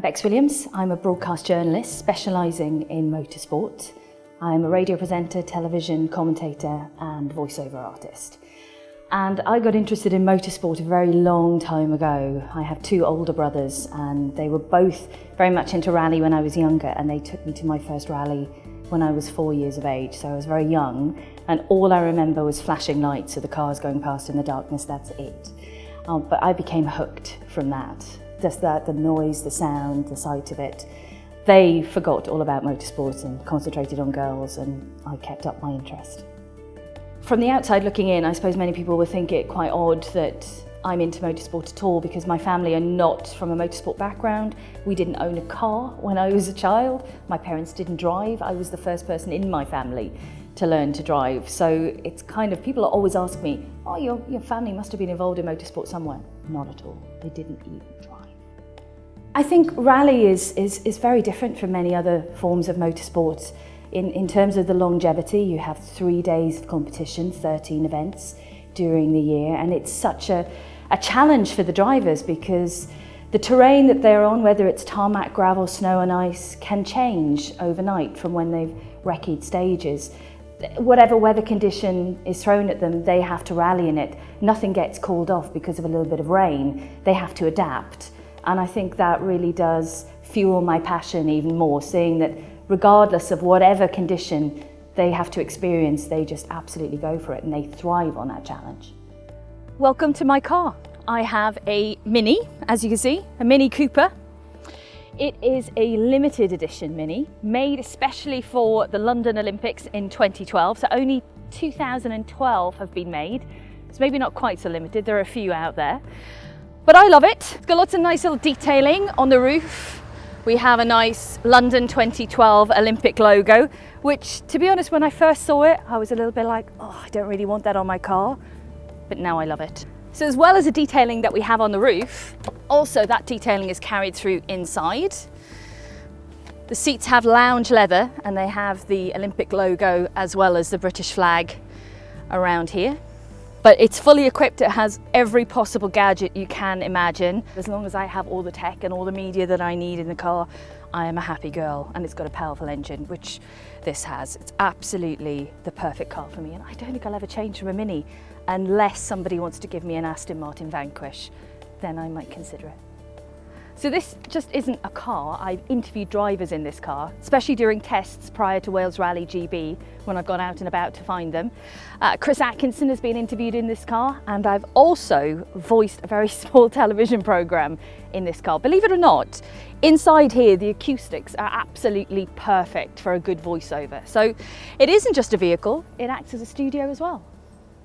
I'm Becs Williams. I'm a broadcast journalist specialising in motorsport. I'm a radio presenter, television commentator and voiceover artist. And I got interested in motorsport a very long time ago. I have two older brothers and they were both very much into rally when I was younger, and they took me to my first rally when I was 4 years of age, so I was very young, and all I remember was flashing lights of the cars going past in the darkness, that's it. But I became hooked from that. Just that, the noise, the sound, the sight of it. They forgot all about motorsports and concentrated on girls, and I kept up my interest. From the outside looking in, I suppose many people would think it quite odd that I'm into motorsport at all, because my family are not from a motorsport background. We didn't own a car when I was a child. My parents didn't drive. I was the first person in my family to learn to drive. So it's kind of, people always ask me, oh, your family must have been involved in motorsport somewhere. Not at all. They didn't even drive. I think rally is very different from many other forms of motorsport. In terms of the longevity, you have 3 days of competition, 13 events during the year, and it's such a challenge for the drivers because the terrain that they're on, whether it's tarmac, gravel, snow and ice, can change overnight from when they've recce'd stages. Whatever weather condition is thrown at them, they have to rally in it. Nothing gets called off because of a little bit of rain. They have to adapt. And I think that really does fuel my passion even more, seeing that regardless of whatever condition they have to experience, they just absolutely go for it and they thrive on that challenge. Welcome to my car. I have a Mini, as you can see, a Mini Cooper. It is a limited edition Mini, made especially for the London Olympics in 2012, so only 2012 have been made. It's maybe not quite so limited, there are a few out there. But I love it. It's got lots of nice little detailing on the roof. We have a nice London 2012 Olympic logo, which, to be honest, when I first saw it, I was a little bit like, oh, I don't really want that on my car, but now I love it. So as well as the detailing that we have on the roof, also that detailing is carried through inside. The seats have lounge leather and they have the Olympic logo as well as the British flag around here. But it's fully equipped, it has every possible gadget you can imagine. As long as I have all the tech and all the media that I need in the car, I am a happy girl, and it's got a powerful engine, which this has. It's absolutely the perfect car for me, and I don't think I'll ever change from a Mini unless somebody wants to give me an Aston Martin Vanquish, then I might consider it. So this just isn't a car. I've interviewed drivers in this car, especially during tests prior to Wales Rally GB, when I've gone out and about to find them. Chris Atkinson has been interviewed in this car, and I've also voiced a very small television programme in this car. Believe it or not, inside here the acoustics are absolutely perfect for a good voiceover. So it isn't just a vehicle, it acts as a studio as well.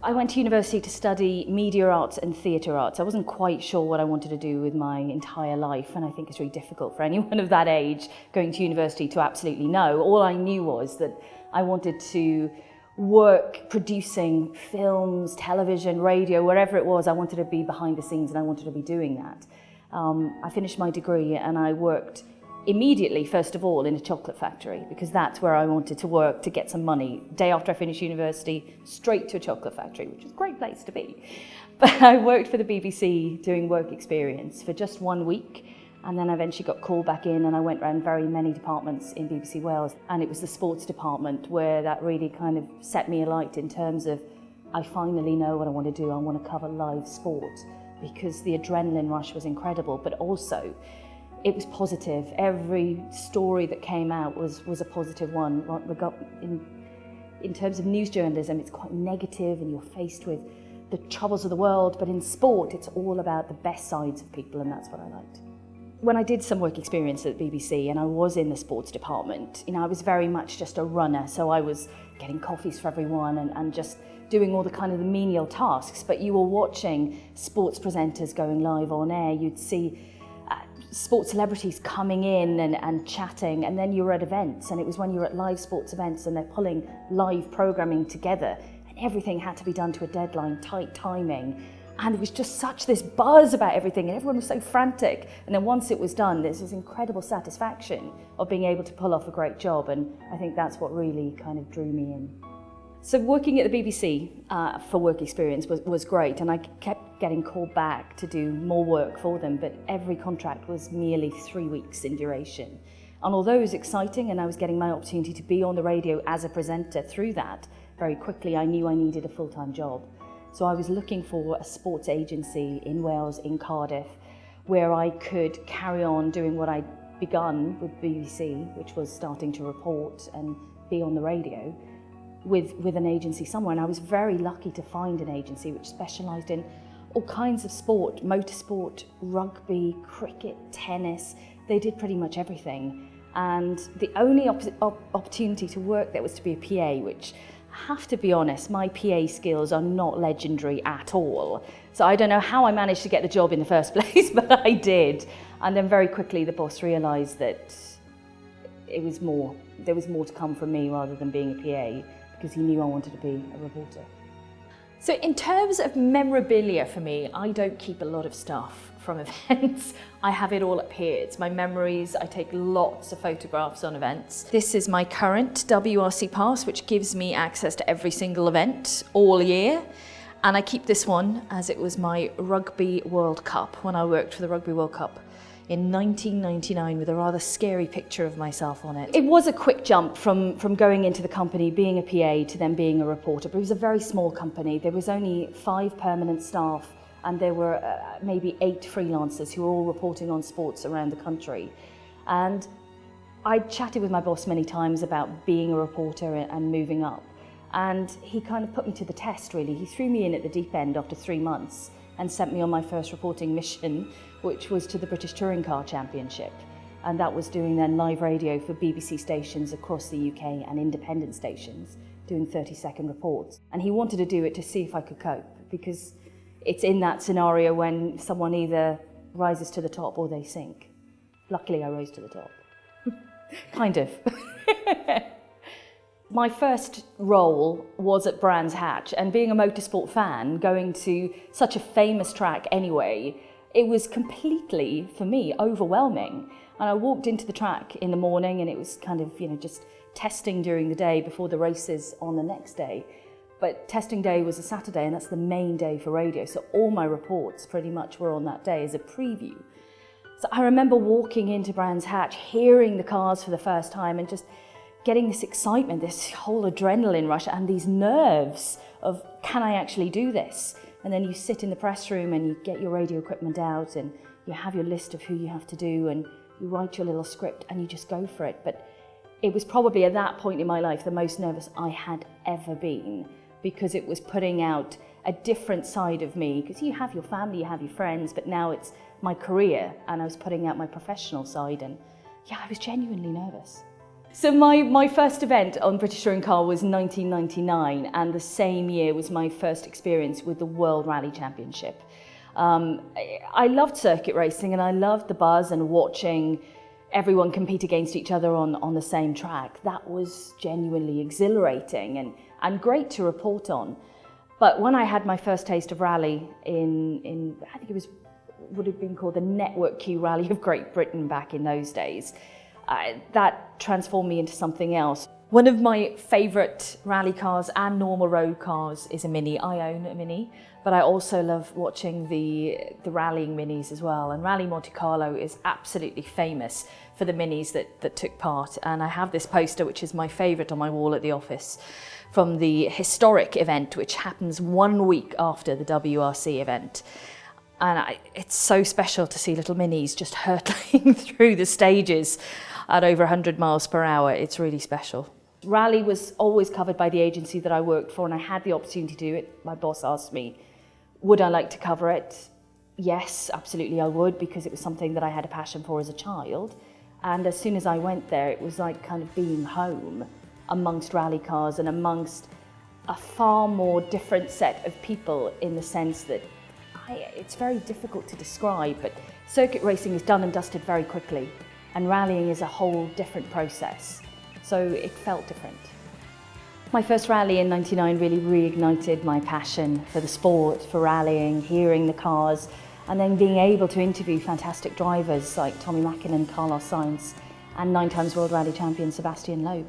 I went to university to study media arts and theatre arts. I wasn't quite sure what I wanted to do with my entire life, and I think it's really difficult for anyone of that age going to university to absolutely know. All I knew was that I wanted to work producing films, television, radio, wherever it was. I wanted to be behind the scenes and I wanted to be doing that. I finished my degree and I worked immediately, first of all, in a chocolate factory, because that's where I wanted to work to get some money. Day after I finished university, straight to a chocolate factory, which is a great place to be. But I worked for the BBC doing work experience for just 1 week, and then I eventually got called back in and I went around very many departments in BBC Wales, and it was the sports department where that really kind of set me alight in terms of, I finally know what I want to do. I want to cover live sport, because the adrenaline rush was incredible, but also it was positive. Every story that came out was a positive one. In terms of news journalism, it's quite negative and you're faced with the troubles of the world, but in sport, it's all about the best sides of people, and that's what I liked. When I did some work experience at the BBC and I was in the sports department, I was very much just a runner, so I was getting coffees for everyone and just doing all the kind of the menial tasks, but you were watching sports presenters going live on air. You'd see sports celebrities coming in and chatting, and then you were at events, and it was when you were at live sports events and they're pulling live programming together and everything had to be done to a deadline, tight timing, and it was just such this buzz about everything and everyone was so frantic, and then once it was done there's this incredible satisfaction of being able to pull off a great job, and I think that's what really kind of drew me in. So working at the BBC for work experience was great, and I kept getting called back to do more work for them, but every contract was merely 3 weeks in duration. And although it was exciting and I was getting my opportunity to be on the radio as a presenter through that, very quickly I knew I needed a full-time job. So I was looking for a sports agency in Wales, in Cardiff, where I could carry on doing what I'd begun with BBC, which was starting to report and be on the radio, with an agency somewhere. And I was very lucky to find an agency which specialised in all kinds of sport, motorsport, rugby, cricket, tennis. They did pretty much everything. And the only opportunity to work there was to be a PA, which, I have to be honest, my PA skills are not legendary at all. So I don't know how I managed to get the job in the first place, but I did. And then very quickly the boss realised that there was more to come from me rather than being a PA, because he knew I wanted to be a reporter. So in terms of memorabilia for me, I don't keep a lot of stuff from events. I have it all up here. It's my memories. I take lots of photographs on events. This is my current WRC pass, which gives me access to every single event all year. And I keep this one as it was my Rugby World Cup when I worked for the Rugby World Cup in 1999, with a rather scary picture of myself on it. It was a quick jump from going into the company, being a PA, to then being a reporter, but it was a very small company. There was only 5 permanent staff, and there were maybe 8 freelancers who were all reporting on sports around the country. And I chatted with my boss many times about being a reporter and moving up. And he kind of put me to the test, really. He threw me in at the deep end after 3 months and sent me on my first reporting mission, which was to the British Touring Car Championship. And that was doing then live radio for BBC stations across the UK and independent stations, doing 30-second reports. And he wanted to do it to see if I could cope, because it's in that scenario when someone either rises to the top or they sink. Luckily, I rose to the top. Kind of. My first role was at Brands Hatch, and being a motorsport fan, going to such a famous track anyway, it was completely, for me, overwhelming. And I walked into the track in the morning, and it was kind of, just testing during the day before the races on the next day. But testing day was a Saturday, and that's the main day for radio, so all my reports pretty much were on that day as a preview. So I remember walking into Brands Hatch, hearing the cars for the first time, and just getting this excitement, this whole adrenaline rush, and these nerves of, can I actually do this? And then you sit in the press room and you get your radio equipment out and you have your list of who you have to do and you write your little script and you just go for it. But it was probably at that point in my life the most nervous I had ever been, because it was putting out a different side of me, because you have your family, you have your friends, but now it's my career and I was putting out my professional side, and yeah, I was genuinely nervous. So my first event on British Touring Car was 1999, and the same year was my first experience with the World Rally Championship. I loved circuit racing and I loved the buzz and watching everyone compete against each other on the same track. That was genuinely exhilarating and great to report on. But when I had my first taste of rally in I think it would have been called the Network Q Rally of Great Britain back in those days, that transformed me into something else. One of my favourite rally cars and normal road cars is a Mini. I own a Mini, but I also love watching the rallying Minis as well. And Rally Monte Carlo is absolutely famous for the Minis that took part. And I have this poster, which is my favourite, on my wall at the office, from the historic event, which happens 1 week after the WRC event. And it's so special to see little Minis just hurtling through the stages at over 100 miles per hour. It's really special. Rally was always covered by the agency that I worked for, and I had the opportunity to do it. My boss asked me, would I like to cover it? Yes, absolutely I would, because it was something that I had a passion for as a child. And as soon as I went there, it was like kind of being home amongst rally cars and amongst a far more different set of people, in the sense that it's very difficult to describe, but circuit racing is done and dusted very quickly, and rallying is a whole different process. So it felt different. My first rally in '99 really reignited my passion for the sport, for rallying, hearing the cars, and then being able to interview fantastic drivers like Tommy Mäkinen, Carlos Sainz, and 9 times World Rally champion Sebastian Loeb.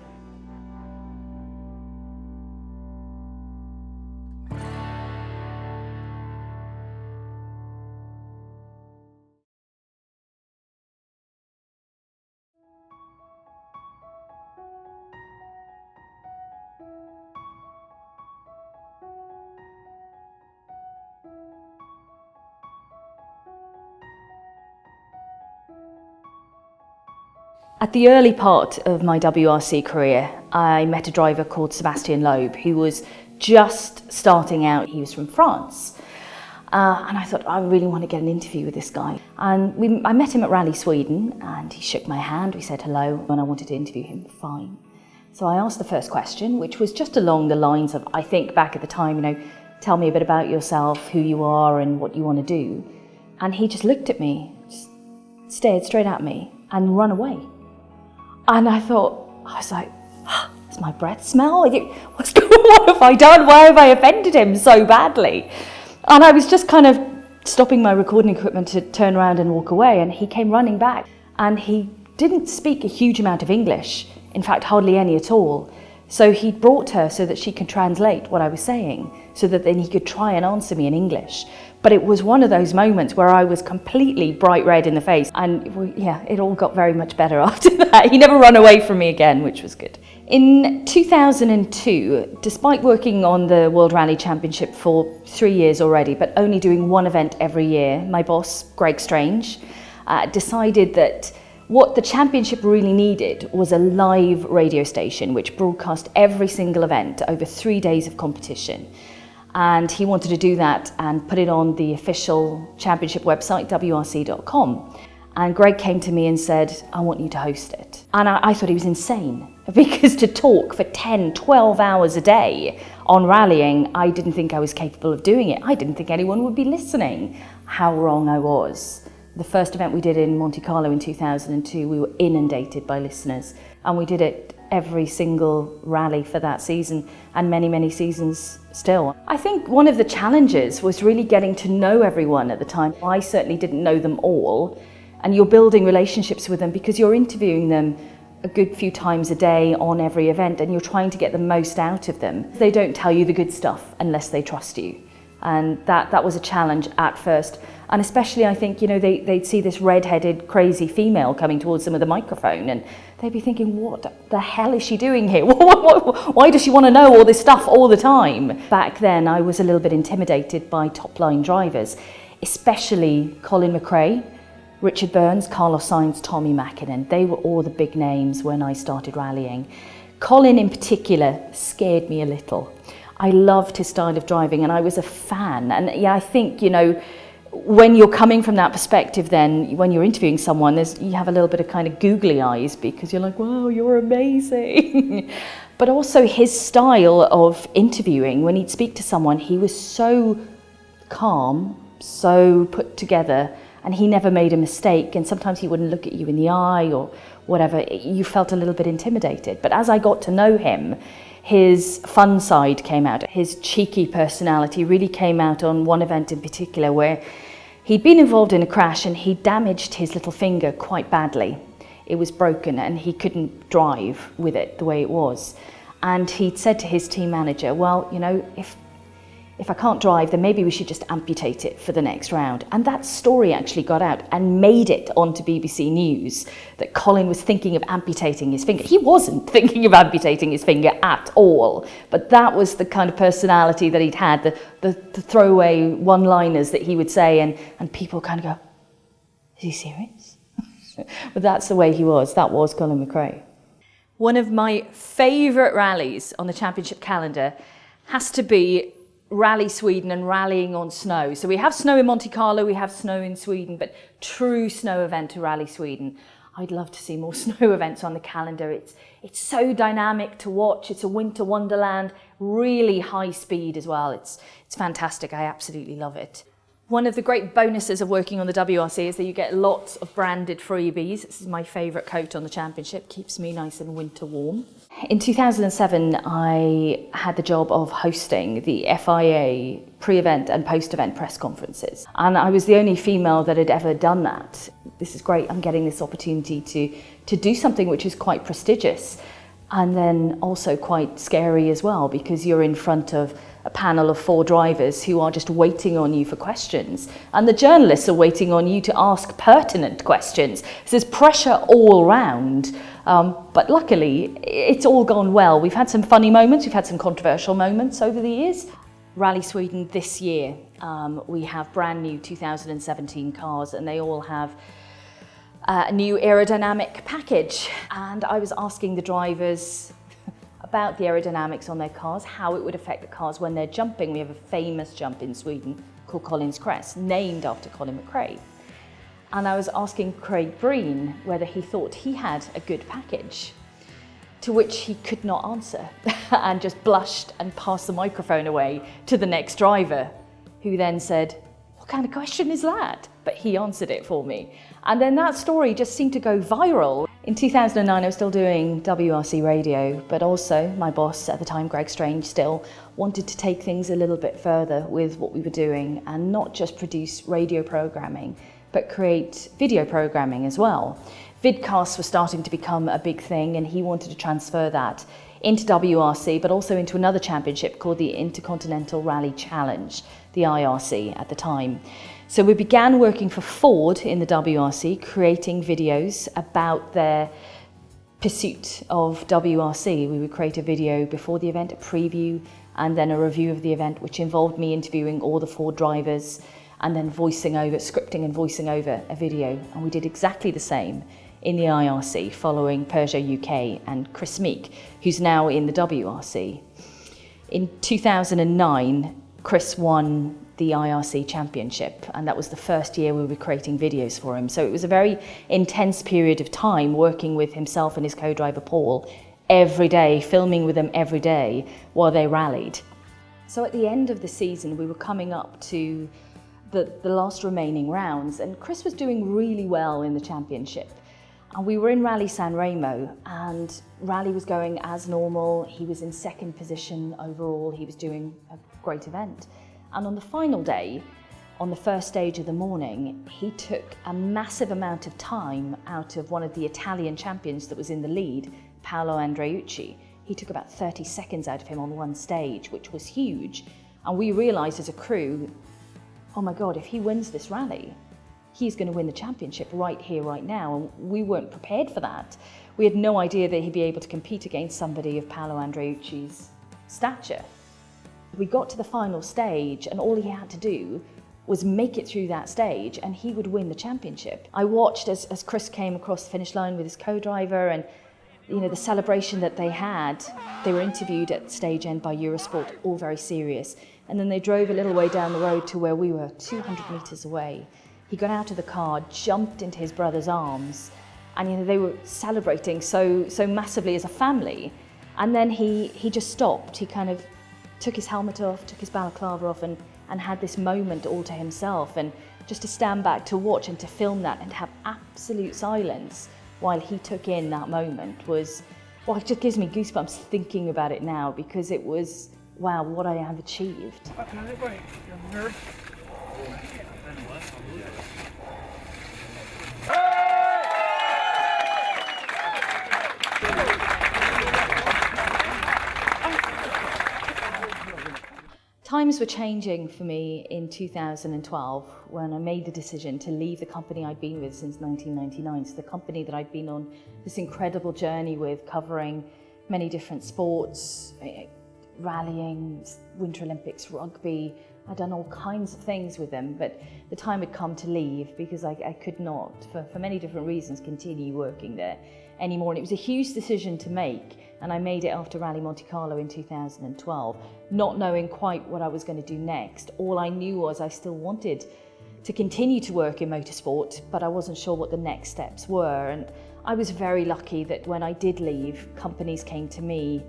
At the early part of my WRC career, I met a driver called Sebastian Loeb, who was just starting out. He was from France. And I thought, I really want to get an interview with this guy. And I met him at Rally Sweden, and he shook my hand, we said hello, and I wanted to interview him. Fine. So I asked the first question, which was just along the lines of, I think back at the time, tell me a bit about yourself, who you are and what you want to do. And he just looked at me, just stared straight at me and run away. And I was like, does my breath smell? What's going on? What have I done? Why have I offended him so badly? And I was just kind of stopping my recording equipment to turn around and walk away, and he came running back. And he didn't speak a huge amount of English, in fact, hardly any at all. So he brought her so that she could translate what I was saying, so that then he could try and answer me in English. But it was one of those moments where I was completely bright red in the face. And yeah, it all got very much better after that. He never ran away from me again, which was good. In 2002, despite working on the World Rally Championship for 3 years already, but only doing one event every year, my boss, Greg Strange, decided that what the championship really needed was a live radio station which broadcast every single event over 3 days of competition. And he wanted to do that and put it on the official championship website, wrc.com. And Greg came to me and said, I want you to host it. And I thought he was insane, because to talk for 10, 12 hours a day on rallying, I didn't think I was capable of doing it. I didn't think anyone would be listening. How wrong I was. The first event we did in Monte Carlo in 2002, we were inundated by listeners, and we did it every single rally for that season and many, many seasons still. I think one of the challenges was really getting to know everyone at the time. I certainly didn't know them all, and you're building relationships with them because you're interviewing them a good few times a day on every event, and you're trying to get the most out of them. They don't tell you the good stuff unless they trust you. And that was a challenge at first. And especially, I think, they'd see this red-headed, crazy female coming towards them with a microphone, and they'd be thinking, what the hell is she doing here? Why does she want to know all this stuff all the time? Back then, I was a little bit intimidated by top-line drivers, especially Colin McRae, Richard Burns, Carlos Sainz, Tommy Mäkinen. They were all the big names when I started rallying. Colin in particular scared me a little. I loved his style of driving, and I was a fan. And yeah, I think, when you're coming from that perspective, then when you're interviewing someone, you have a little bit of kind of googly eyes, because you're like, wow, you're amazing. But also his style of interviewing, when he'd speak to someone, he was so calm, so put together, and he never made a mistake. And sometimes he wouldn't look at you in the eye or whatever. You felt a little bit intimidated. But as I got to know him, his fun side came out. His cheeky personality really came out on one event in particular, where he'd been involved in a crash and he damaged his little finger quite badly. It was broken and he couldn't drive with it the way it was. And he'd said to his team manager, well, if I can't drive, then maybe we should just amputate it for the next round. And that story actually got out and made it onto BBC News, that Colin was thinking of amputating his finger. He wasn't thinking of amputating his finger at all, but that was the kind of personality that he'd had, the throwaway one-liners that he would say, and people kind of go, is he serious? But that's the way he was. That was Colin McRae. One of my favourite rallies on the championship calendar has to be Rally Sweden and rallying on snow. So we have snow in Monte Carlo, we have snow in Sweden, but true snow event to Rally Sweden. I'd love to see more snow events on the calendar. It's so dynamic to watch. It's a winter wonderland, really high speed as well. It's fantastic. I absolutely love it. One of the great bonuses of working on the WRC is that you get lots of branded freebies. This is my favourite coat on the championship, keeps me nice and winter warm. In 2007, I had the job of hosting the FIA pre-event and post-event press conferences. And I was the only female that had ever done that. This is great, I'm getting this opportunity to do something which is quite prestigious, and then also quite scary as well, because you're in front of a panel of 4 drivers who are just waiting on you for questions. And the journalists are waiting on you to ask pertinent questions. So there's pressure all round. But luckily, it's all gone well. We've had some funny moments, we've had some controversial moments over the years. Rally Sweden this year, we have brand new 2017 cars, and they all have a new aerodynamic package. And I was asking the drivers about the aerodynamics on their cars, how it would affect the cars when they're jumping. We have a famous jump in Sweden called Collins Crest, named after Colin McRae. And I was asking Craig Breen whether he thought he had a good package, to which he could not answer and just blushed and passed the microphone away to the next driver, who then said, "What kind of question is that?" But he answered it for me. And then that story just seemed to go viral. In 2009, I was still doing WRC radio, but also my boss at the time, Greg Strange, still wanted to take things a little bit further with what we were doing and not just produce radio programming, but create video programming as well. Vidcasts were starting to become a big thing, and he wanted to transfer that into WRC, but also into another championship called the Intercontinental Rally Challenge, the IRC at the time. So we began working for Ford in the WRC, creating videos about their pursuit of WRC. We would create a video before the event, a preview, and then a review of the event, which involved me interviewing all the Ford drivers and then scripting and voicing over a video. And we did exactly the same in the IRC, following Peugeot UK and Chris Meek, who's now in the WRC. In 2009, Chris won the IRC championship, and that was the first year we were creating videos for him. So it was a very intense period of time working with himself and his co-driver Paul every day, filming with them every day while they rallied. So at the end of the season, we were coming up to the last remaining rounds, and Chris was doing really well in the championship. And we were in Rally San Remo, and Rally was going as normal. He was in second position overall. He was doing a great event. And on the final day, on the first stage of the morning, he took a massive amount of time out of one of the Italian champions that was in the lead, Paolo Andreucci. He took about 30 seconds out of him on one stage, which was huge. And we realised as a crew, oh my God, if he wins this rally, he's going to win the championship right here, right now. And we weren't prepared for that. We had no idea that he'd be able to compete against somebody of Paolo Andreucci's stature. We got to the final stage, and all he had to do was make it through that stage and he would win the championship. I watched as Chris came across the finish line with his co-driver, and the celebration that they had. They were interviewed at the stage end by Eurosport, all very serious. And then they drove a little way down the road to where we were, 200 metres away. He got out of the car, jumped into his brother's arms, and they were celebrating so massively as a family. And then he just stopped. He kind of took his helmet off, took his balaclava off, and had this moment all to himself. And just to stand back to watch and to film that and have absolute silence while he took in that moment was, well, it just gives me goosebumps thinking about it now, because it was, wow, what I have achieved. Times were changing for me in 2012 when I made the decision to leave the company I'd been with since 1999. So the company that I'd been on this incredible journey with, covering many different sports, rallying, Winter Olympics, rugby. I'd done all kinds of things with them, but the time had come to leave because I could not, for many different reasons, continue working there anymore. And it was a huge decision to make, and I made it after Rally Monte Carlo in 2012, not knowing quite what I was going to do next. All I knew was I still wanted to continue to work in motorsport, but I wasn't sure what the next steps were. And I was very lucky that when I did leave, companies came to me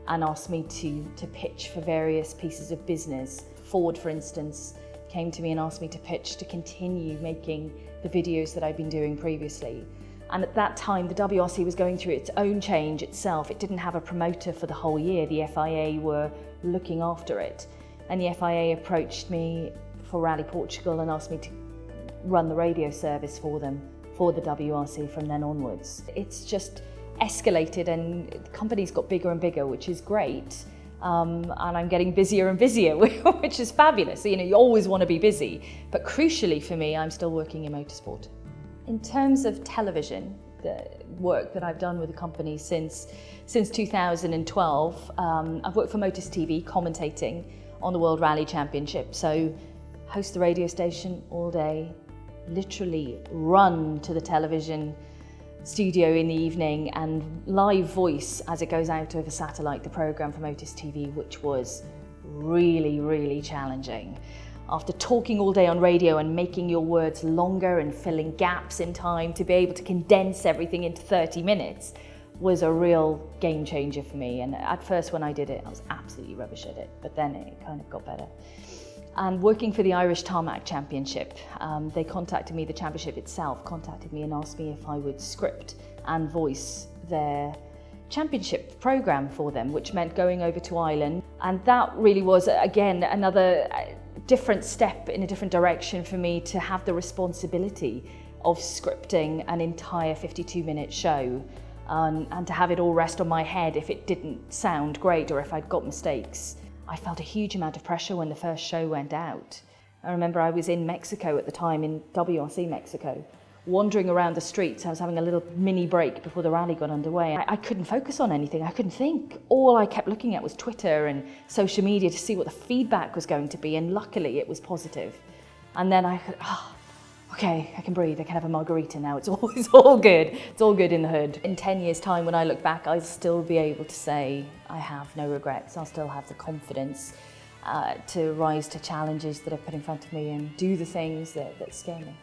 and asked me to pitch for various pieces of business. Ford, for instance, came to me and asked me to pitch to continue making the videos that I'd been doing previously. And at that time, the WRC was going through its own change itself. It didn't have a promoter for the whole year. The FIA were looking after it. And the FIA approached me for Rally Portugal and asked me to run the radio service for them, for the WRC from then onwards. It's just escalated, and the company's got bigger and bigger, which is great. And I'm getting busier and busier, which is fabulous. You always want to be busy. But crucially for me, I'm still working in motorsport. In terms of television, the work that I've done with the company since 2012, I've worked for Motors TV, commentating on the World Rally Championship. So host the radio station all day, literally run to the television studio in the evening and live voice as it goes out over satellite the programme from Otis TV, which was really, really challenging. After talking all day on radio and making your words longer and filling gaps in time, to be able to condense everything into 30 minutes was a real game changer for me. And at first when I did it, I was absolutely rubbish at it, but then it kind of got better. And working for the Irish Tarmac Championship, they contacted me, the championship itself contacted me and asked me if I would script and voice their championship programme for them, which meant going over to Ireland. And that really was, again, another different step in a different direction for me, to have the responsibility of scripting an entire 52-minute show, and to have it all rest on my head if it didn't sound great or if I'd got mistakes. I felt a huge amount of pressure when the first show went out. I remember I was in Mexico at the time, in WRC Mexico, wandering around the streets. I was having a little mini break before the rally got underway. I couldn't focus on anything, I couldn't think. All I kept looking at was Twitter and social media to see what the feedback was going to be, and luckily it was positive. And then I could, okay, I can breathe, I can have a margarita now, it's all good. It's all good in the hood. In 10 years' time, when I look back, I'll still be able to say I have no regrets. I'll still have the confidence to rise to challenges that are put in front of me and do the things that scare me.